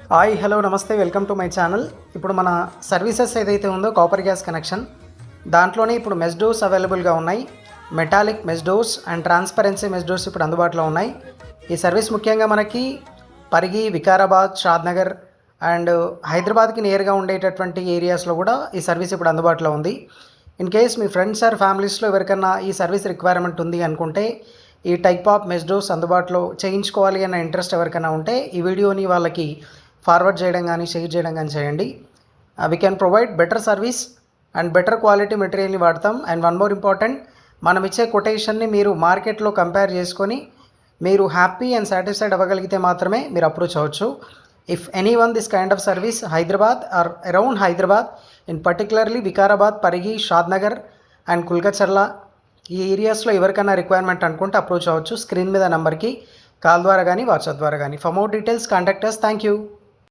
Hi hello నమస్తే welcome to my channel. ఇప్పుడు మన సర్వీసెస్ ఏదైతే ఉందో కాపర్ గ్యాస్ కనెక్షన్ దాంట్లోనే ఇప్పుడు మెష్ డోర్స్ అవైలబుల్గా ఉన్నాయి. Metallic mesh doors and transparency mesh doors ఇప్పుడు అందుబాటులో ఉన్నాయి. ఈ సర్వీస్ ముఖ్యంగా మనకి పరిగి, వికారాబాద్, షాద్నగర్ అండ్ హైదరాబాద్కి నియర్గా ఉండేటటువంటి ఏరియాస్లో కూడా ఈ సర్వీస్ ఇప్పుడు అందుబాటులో ఉంది. ఇన్ కేస్ మీ ఫ్రెండ్స్ ఆర్ ఫ్యామిలీస్లో ఎవరికైనా ఈ సర్వీస్ రిక్వైర్మెంట్ ఉంది అనుకుంటే, ఈ టైప్ ఆఫ్ మెష్ డోర్స్ అందుబాటులో చేయించుకోవాలి అన్న ఇంట్రెస్ట్ ఎవరికైనా ఉంటే ఈ వీడియోని వాళ్ళకి ఫార్వర్డ్ చేయడం కానీ షేర్ చేయడం కానీ చేయండి. We can provide better service and better quality మెటీరియల్ని వాడతాం. అండ్ వన్ మోర్ ఇంపార్టెంట్, మనం ఇచ్చే కొటేషన్ని మీరు మార్కెట్లో కంపేర్ చేసుకొని మీరు హ్యాపీ అండ్ సాటిస్ఫైడ్ అవ్వగలిగితే మాత్రమే మీరు అప్రోచ్ అవ్వచ్చు. If any one this kind of service Hyderabad or around Hyderabad, in particularly Vikarabad, Parigi, Shadnagar and Kulkacharla ఈ ఏరియాస్లో ఎవరికైనా రిక్వైర్మెంట్ అనుకుంటే అప్రోచ్ అవ్వచ్చు. స్క్రీన్ మీద నెంబర్కి కాల్ ద్వారా కానీ వాట్సాప్ ద్వారా కానీ. For more details contact us. Thank you.